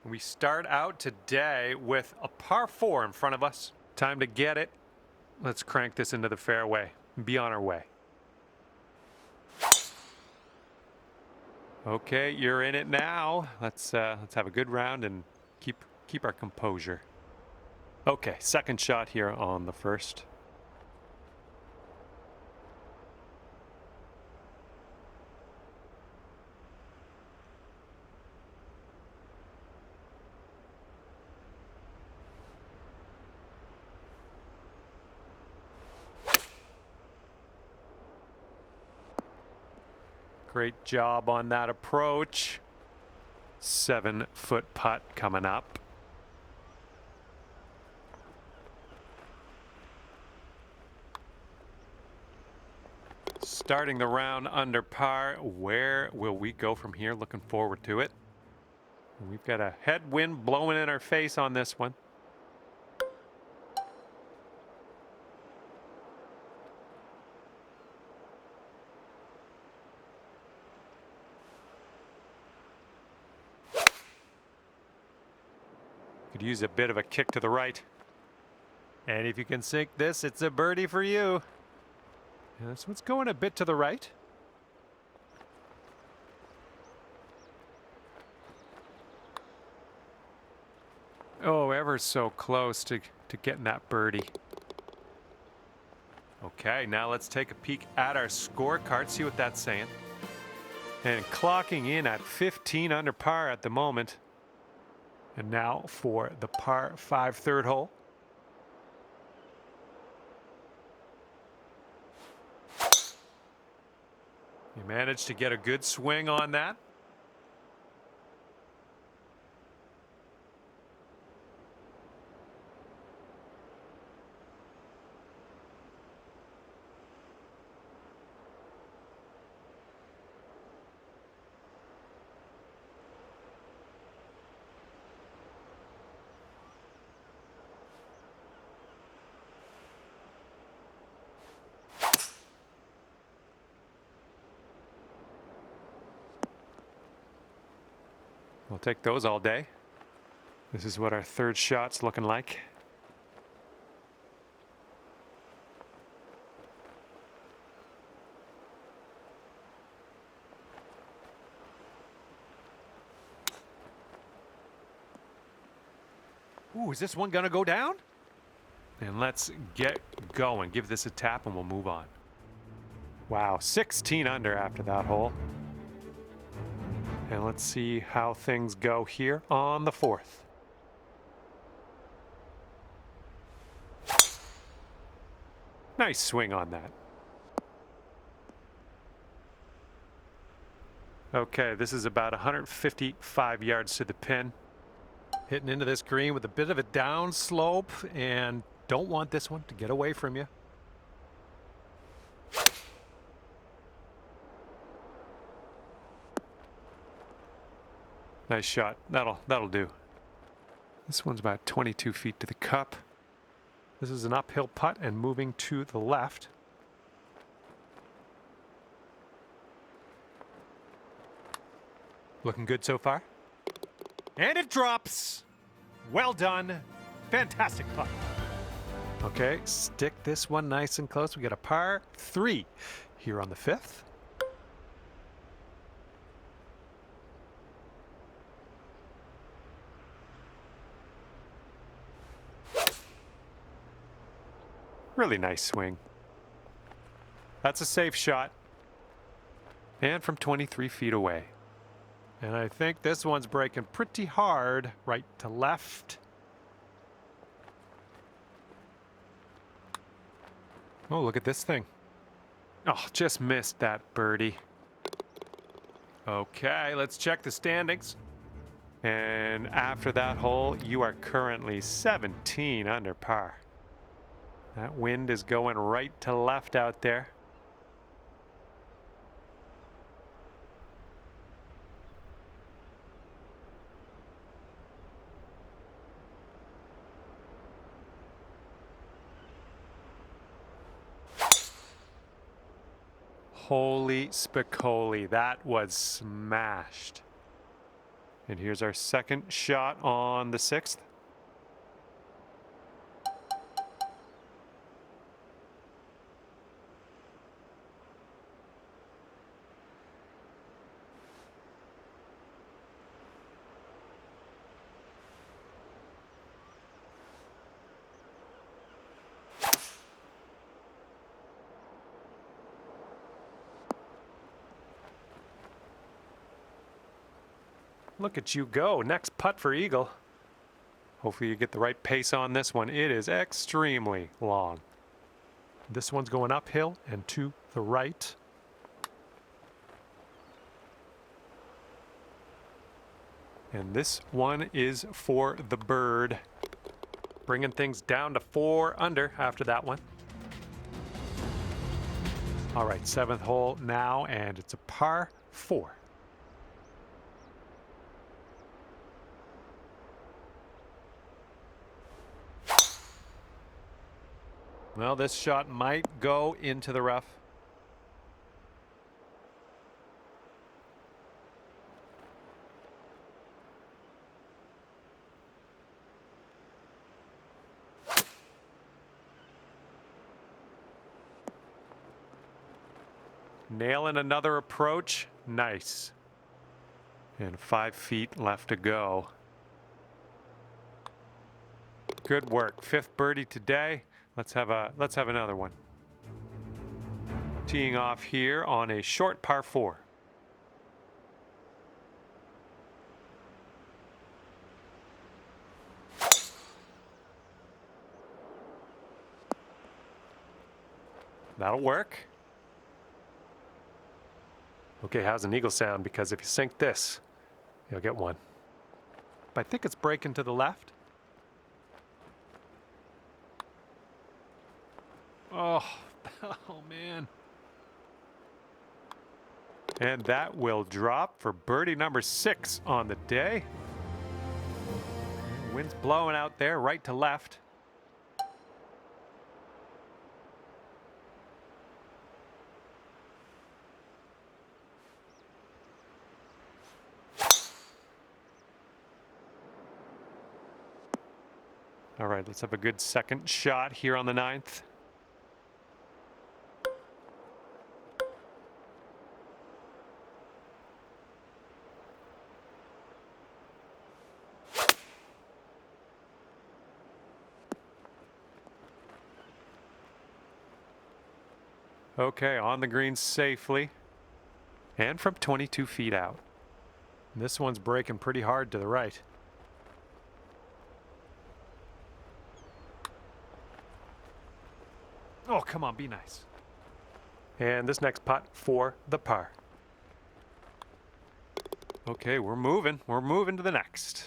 We start out today with a par 4 in front of us. Time to get it. Let's crank this into the fairway and be on our way. Okay, you're in it now. Let's have a good round and keep our composure. Okay, second shot here on the first. Great job on that approach. 7-foot putt coming up. Starting the round under par. Where will we go from here? Looking forward to it. We've got a headwind blowing in our face on this one. Could use a bit of a kick to the right. And if you can sink this, it's a birdie for you. Yeah, this one's going a bit to the right. Oh, ever so close to getting that birdie. Okay, now let's take a peek at our scorecard, see what that's saying. And clocking in at 15 under par at the moment. And now for the par 5 third hole. You managed to get a good swing on that. We'll take those all day. This is what our third shot's looking like. Ooh, is this one gonna go down? And let's get going. Give this a tap and we'll move on. Wow, 16 under after that hole. And let's see how things go here on the fourth. Nice swing on that. Okay, this is about 155 yards to the pin. Hitting into this green with a bit of a down slope, and don't want this one to get away from you. Nice shot. That'll do. This one's about 22 feet to the cup. This is an uphill putt and moving to the left. Looking good so far. And it drops. Well done. Fantastic putt. Okay, stick this one nice and close. We got a par 3 here on the fifth. Really nice swing. That's a safe shot. And from 23 feet away. And I think this one's breaking pretty hard right to left. Oh, look at this thing. Oh, just missed that birdie. Okay, let's check the standings. And after that hole, you are currently 17 under par. That wind is going right to left out there. Holy spicoli, that was smashed. And here's our second shot on the 6th. Look at you go. Next putt for eagle. Hopefully you get the right pace on this one. It is extremely long. This one's going uphill and to the right. And this one is for the bird. Bringing things down to 4 under after that one. All right, 7th hole now, and it's a par 4. Well, this shot might go into the rough. Nailing another approach. Nice. And 5 feet left to go. Good work. 5th birdie today. Let's have another one. Teeing off here on a short par 4. That'll work. Okay, how's an eagle sound? Because if you sink this, you'll get one. But I think it's breaking to the left. Oh, oh man. And that will drop for birdie number 6 on the day. Wind's blowing out there, right to left. All right, let's have a good second shot here on the 9th. Okay, on the green safely. And from 22 feet out. This one's breaking pretty hard to the right. Oh, come on, be nice. And this next putt for the par. Okay, we're moving. We're moving to the next.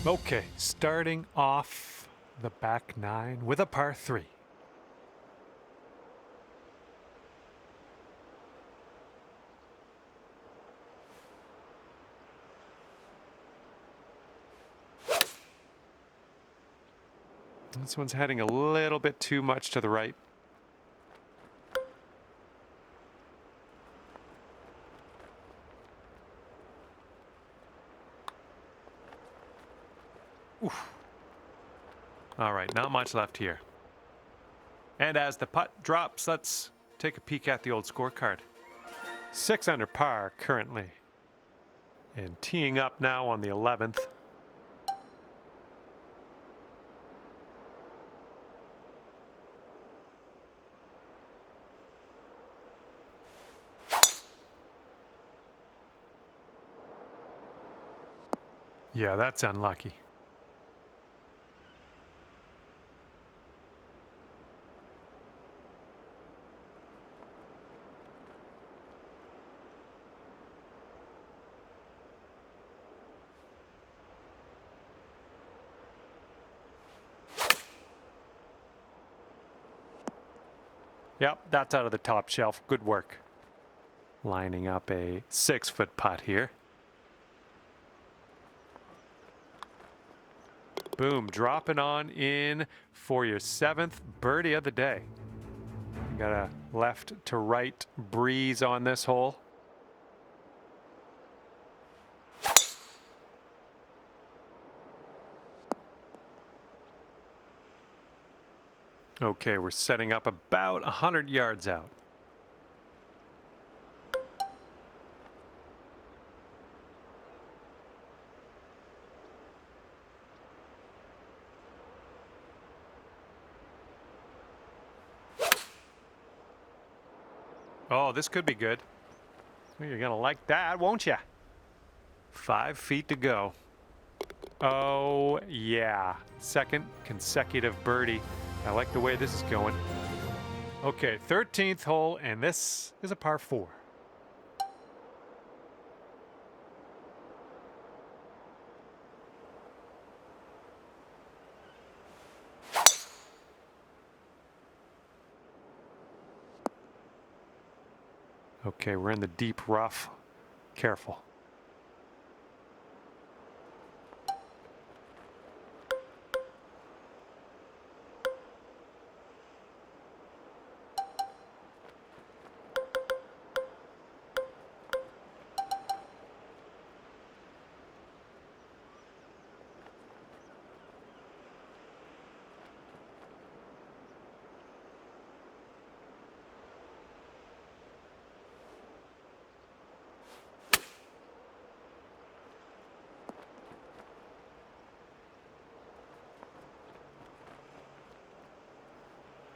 Okay, starting off the back 9 with a par 3. This one's heading a little bit too much to the right. Oof. All right, not much left here. And as the putt drops, let's take a peek at the old scorecard. 6 under par currently. And teeing up now on the 11th. Yeah, that's unlucky. Yep, that's out of the top shelf. Good work. Lining up a 6-foot putt here. Boom, dropping on in for your 7th birdie of the day. You got a left to right breeze on this hole. Okay, we're setting up about 100 yards out. Oh, this could be good. You're gonna like that, won't you? 5 feet to go. Oh, yeah. Second consecutive birdie. I like the way this is going. Okay, 13th hole, and this is a par 4. Okay, we're in the deep rough. Careful.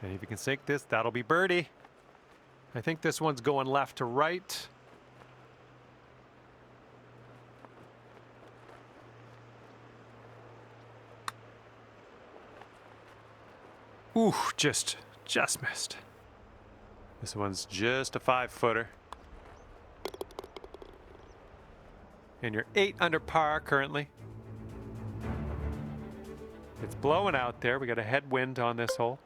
And if you can sink this, that'll be birdie. I think this one's going left to right. Ooh, just missed. This one's just a 5-footer. And you're 8 under par currently. It's blowing out there. We got a headwind on this hole.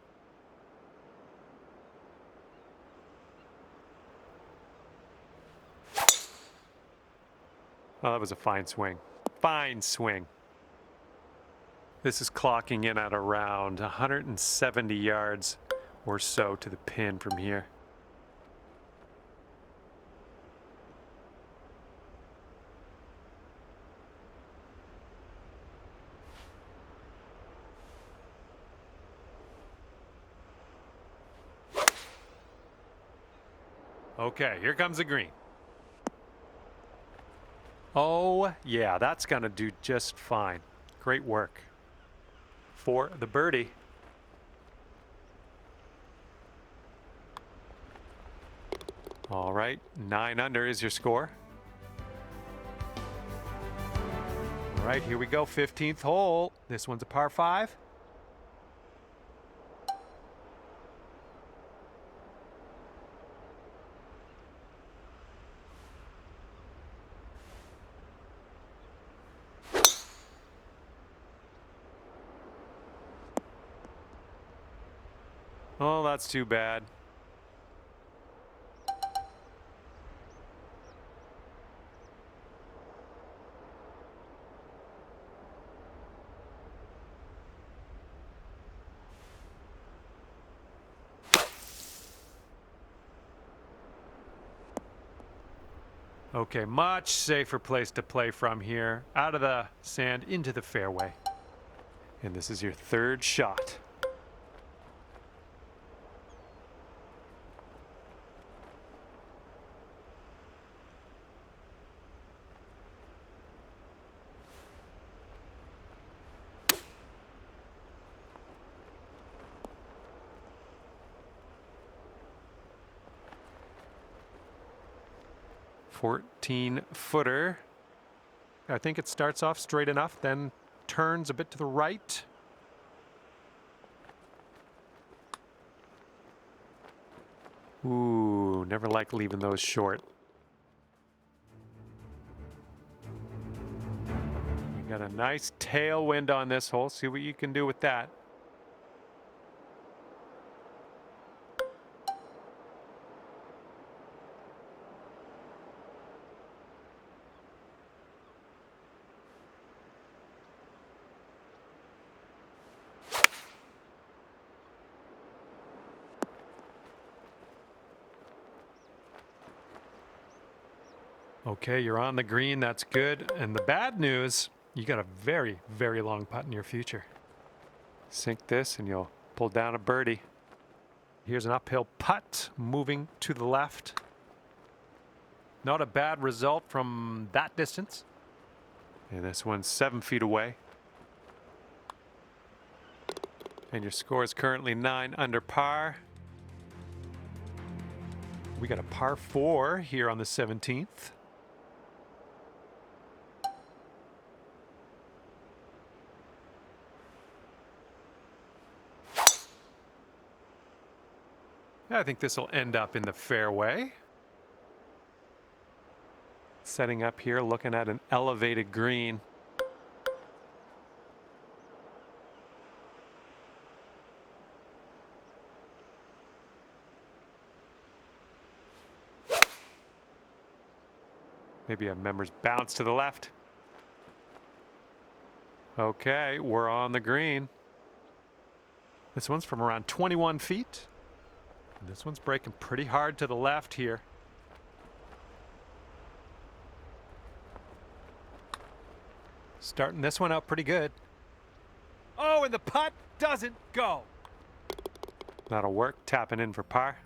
Oh, that was a fine swing. Fine swing. This is clocking in at around 170 yards or so to the pin from here. Okay, here comes the green. Oh, yeah, that's going to do just fine. Great work. For the birdie. All right, 9 under is your score. All right, here we go, 15th hole. This one's a par 5. Oh, that's too bad. Okay, much safer place to play from here. Out of the sand into the fairway. And this is your 3rd shot. Fourteen-footer. I think it starts off straight enough, then turns a bit to the right. Ooh, never like leaving those short. We got a nice tailwind on this hole. See what you can do with that. Okay, you're on the green. That's good. And the bad news, you got a very, very long putt in your future. Sink this and you'll Pulled down a birdie. Here's an uphill putt moving to the left. Not a bad result from that distance. And this one's 7 feet away. And your score is currently 9 under par. We got a par 4 here on the 17th. I think this will end up in the fairway. Setting up here, looking at an elevated green. Maybe a member's bounce to the left. Okay, we're on the green. This one's from around 21 feet. This one's breaking pretty hard to the left here. Starting this one out pretty good. Oh, and the putt doesn't go. That'll work, tapping in for par.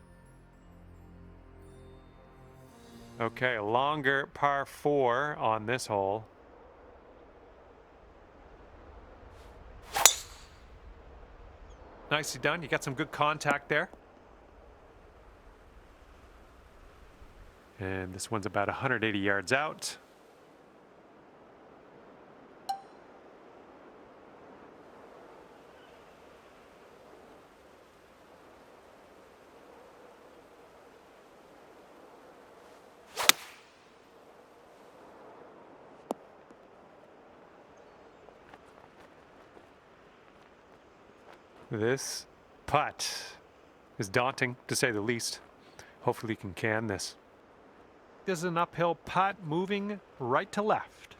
Okay, a longer par 4 on this hole. Nicely done. You got some good contact there. And this one's about 180 yards out. This putt is daunting, to say the least. Hopefully you can this. This is an uphill putt moving right to left.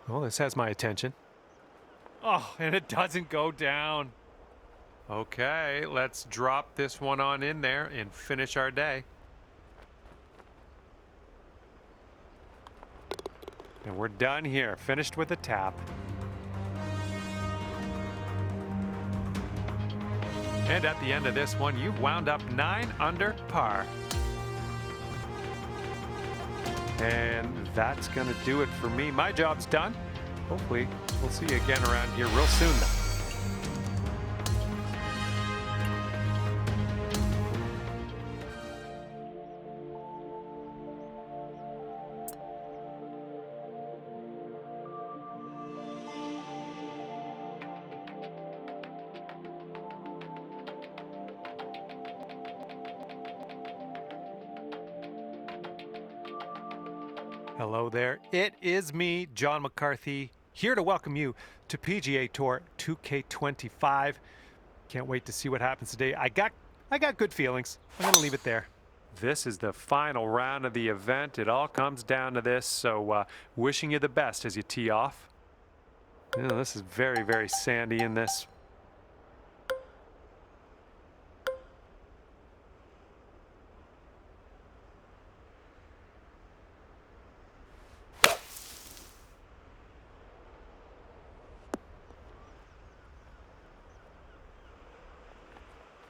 Well, this has my attention. Oh, and it doesn't go down. Okay, let's drop this one on in there and finish our day. And we're done here, finished with a tap. And at the end of this one, you've wound up 9 under par. And that's going to do it for me. My job's done. Hopefully, we'll see you again around here real soon, though. Hello there, it is me, John McCarthy, here to welcome you to PGA Tour 2K25. Can't wait to see what happens today. I got good feelings. I'm gonna leave it there. This is the final round of the event. It all comes down to this, so wishing you the best as you tee off. You know, this is very, very sandy in this.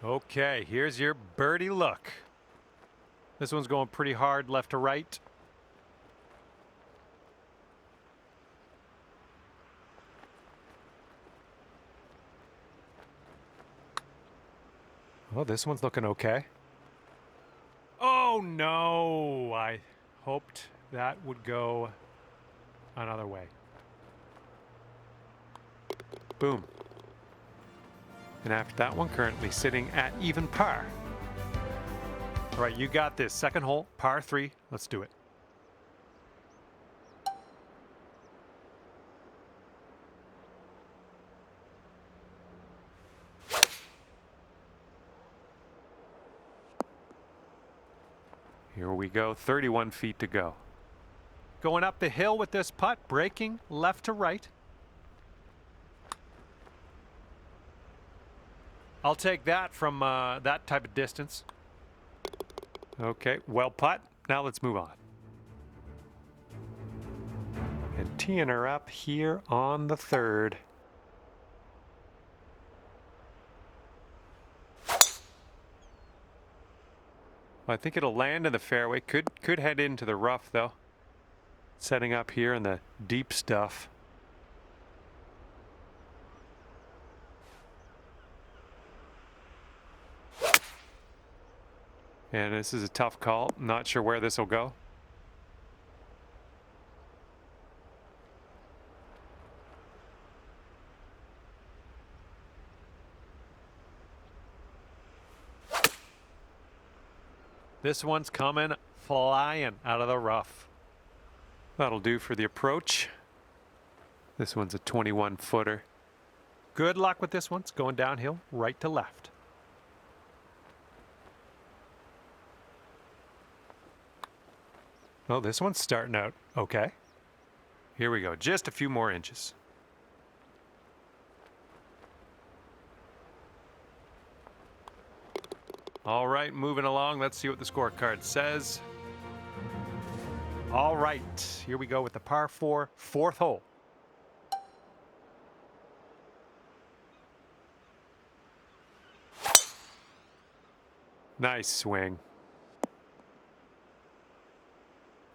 Okay, here's your birdie look. This one's going pretty hard left to right. Oh, this one's looking okay. Oh no, I hoped that would go another way. Boom. And after that one, currently sitting at even par. All right, you got this. Second hole, par 3. Let's do it. Here we go, 31 feet to go. Going up the hill with this putt, breaking left to right. I'll take that from that type of distance. Okay, well putt. Now let's move on. And teeing her up here on the 3rd. I think it'll land in the fairway. Could head into the rough though. Setting up here in the deep stuff. And this is a tough call. Not sure where this will go. This one's coming flying out of the rough. That'll do for the approach. This one's a 21-footer. Good luck with this one. It's going downhill right to left. Oh, this one's starting out okay. Here we go. Just a few more inches. All right, moving along. Let's see what the scorecard says. All right, here we go with the par 4, fourth hole. Nice swing.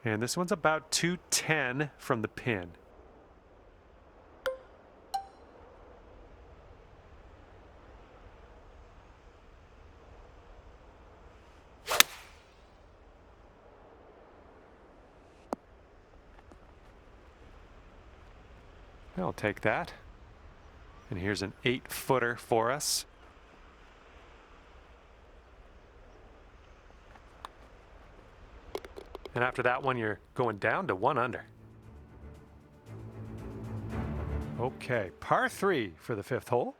And this one's about 210 from the pin. I'll take that. And here's an 8-footer for us. And after that one, you're going down to 1 under. Okay, par 3 for the 5th hole.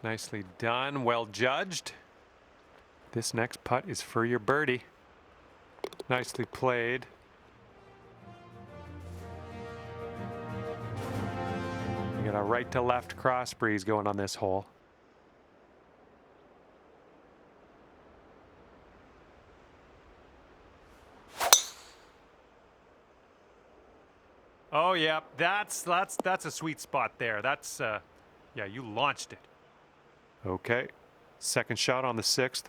Nicely done, well judged. This next putt is for your birdie. Nicely played. You got a right to left cross breeze going on this hole. Oh yeah, that's a sweet spot there. That's yeah, you launched it. Okay, second shot on the 6th.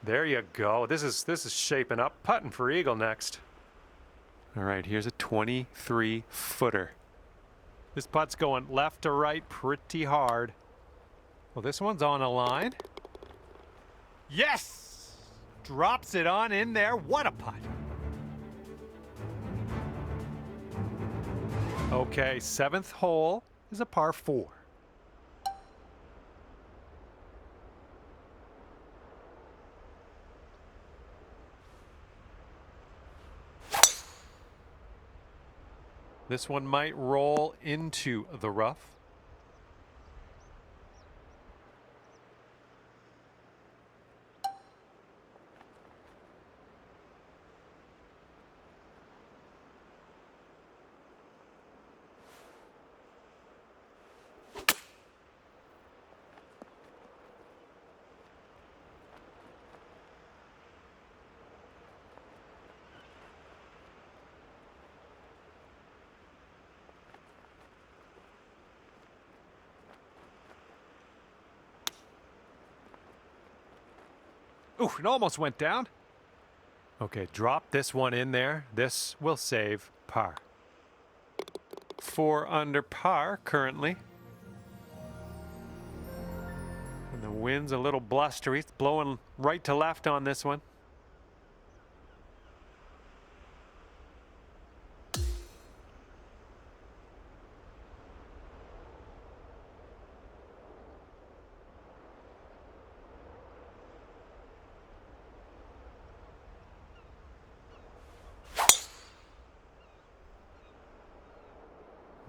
There you go. This is shaping up. Putting for eagle next. All right, here's a 23-footer. This putt's going left to right pretty hard. Well, this one's on a line. Yes! Drops it on in there. What a putt. Okay, 7th hole is a par 4. This one might roll into the rough. Ooh, it almost went down. Okay, drop this one in there. This will save par. 4 under par currently. And the wind's a little blustery. It's blowing right to left on this one.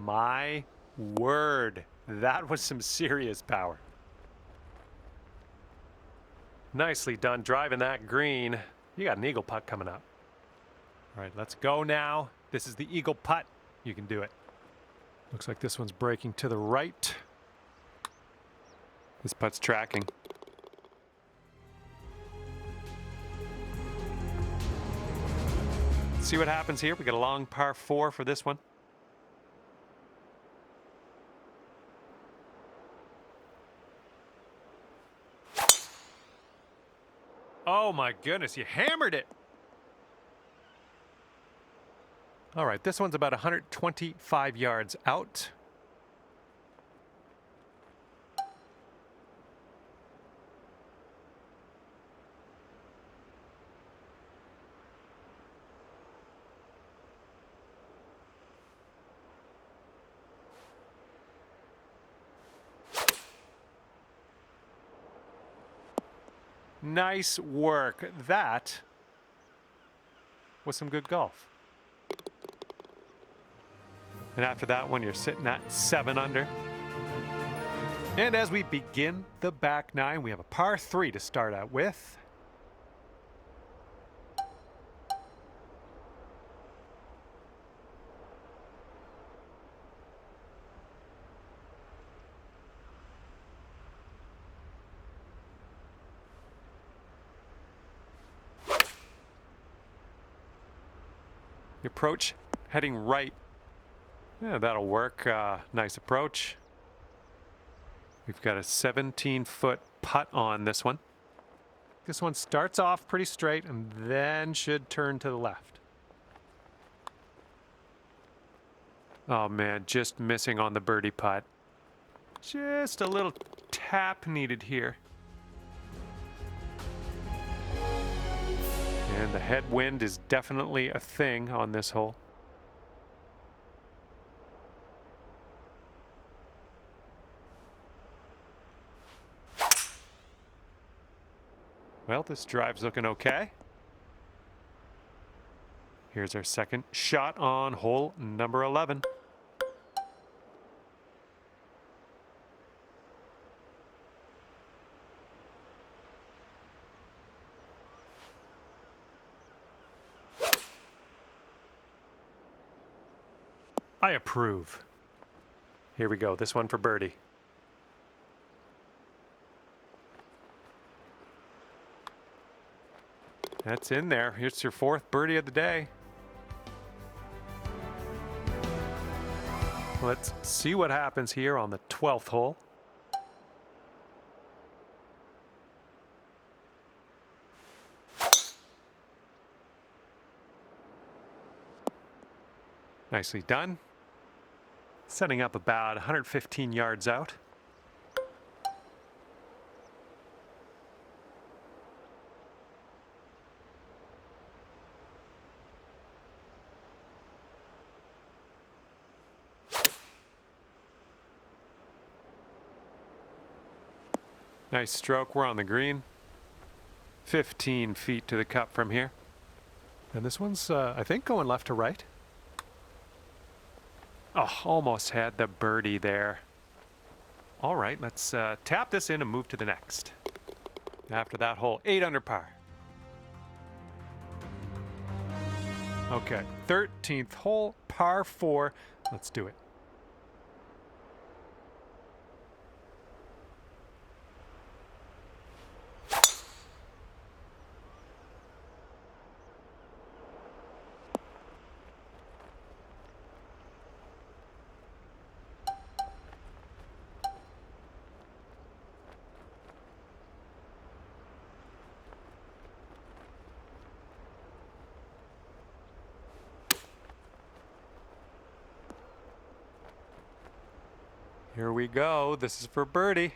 My word, that was some serious power. Nicely done driving that green. You got an eagle putt coming up. All right, let's go now. This is the eagle putt. You can do it. Looks like this one's breaking to the right. This putt's tracking. Let's see what happens here. We got a long par 4 for this one. Oh my goodness, you hammered it. All right, this one's about 125 yards out. Nice work. That was some good golf. And after that one, you're sitting at 7 under. And as we begin the back 9, we have a par 3 to start out with. The approach heading right. Yeah, that'll work. Nice approach. We've got a 17-foot putt on this one. This one starts off pretty straight and then should turn to the left. Oh man, just missing on the birdie putt. Just a little tap needed here. And the headwind is definitely a thing on this hole. Well, this drive's looking okay. Here's our second shot on hole number 11. I approve. Here we go. This one for birdie. That's in there. Here's your 4th birdie of the day. Let's see what happens here on the 12th hole. Nicely done. Setting up about 115 yards out. Nice stroke. We're on the green. 15 feet to the cup from here. And this one's, I think, going left to right. Oh, almost had the birdie there. All right, let's tap this in and move to the next. After that hole, 8 under par. Okay, 13th hole, par 4. Let's do it. Here we go. This is for birdie.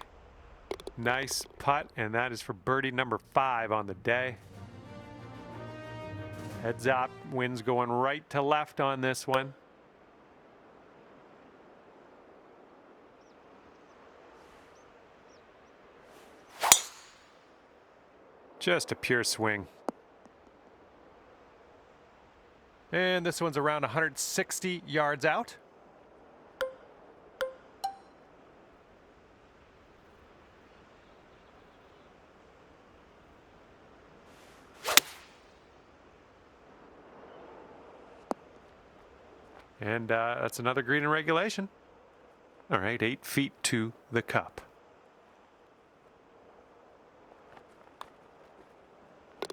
Nice putt, and that is for birdie number 5 on the day. Heads up, wind's going right to left on this one. Just a pure swing. And this one's around 160 yards out. And that's another green in regulation. All right, 8 feet to the cup.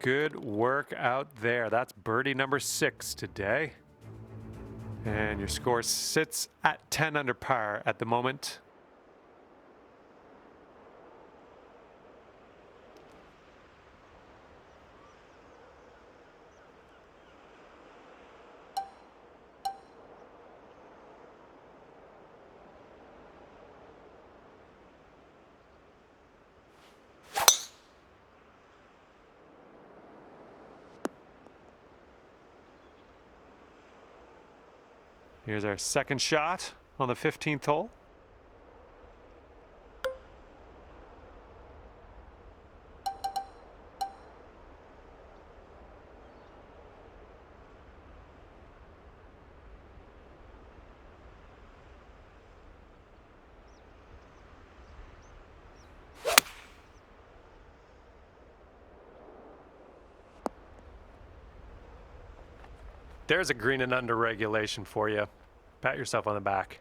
Good work out there. That's birdie number 6 today. And your score sits at 10 under par at the moment. Here's our second shot on the 15th hole. There's a green and under regulation for you. Pat yourself on the back.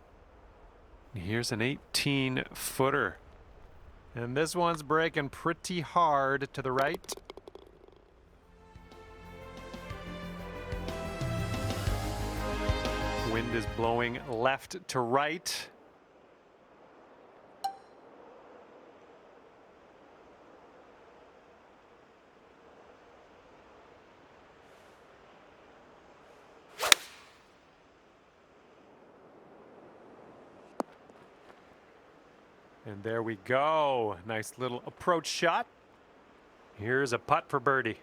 Here's an 18-footer. And this one's breaking pretty hard to the right. Wind is blowing left to right. And there we go. Nice little approach shot. Here's a putt for birdie.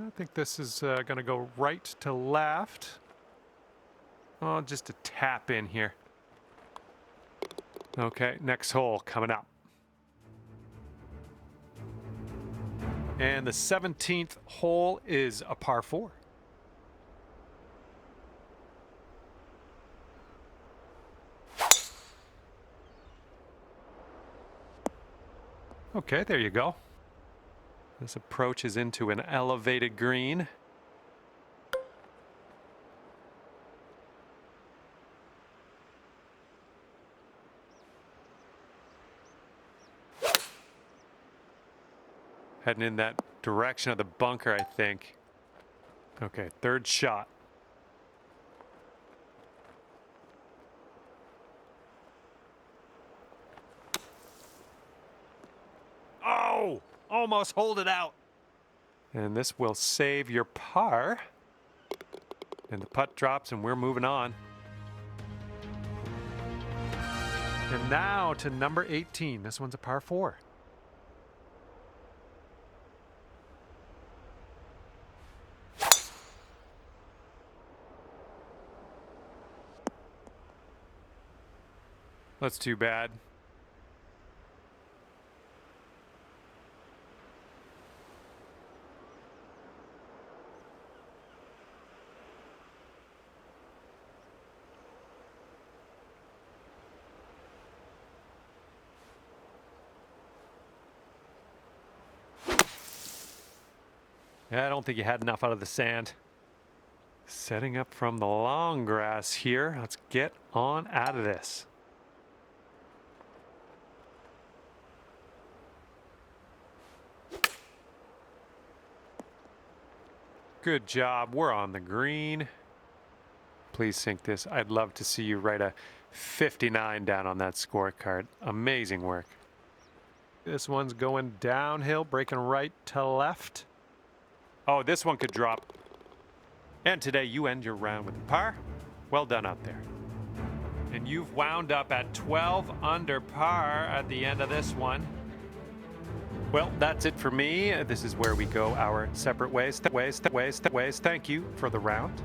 I think this is going to go right to left. Oh, just a tap in here. Okay, next hole coming up. And the 17th hole is a par 4. Okay, there you go. This approach is into an elevated green. Heading in that direction of the bunker, I think. Okay, third shot. Oh, almost hold it out. And this will save your par. And the putt drops and we're moving on. And now to number 18. This one's a par 4. That's too bad. Yeah, I don't think you had enough out of the sand. Setting up from the long grass here. Let's get on out of this. Good job. We're on the green. Please sink this. I'd love to see you write a 59 down on that scorecard. Amazing work. This one's going downhill, breaking right to left. Oh, this one could drop. And today you end your round with a par. Well done out there. And you've wound up at 12 under par at the end of this one. Well, that's it for me. This is where we go our separate ways. Thank you for the round.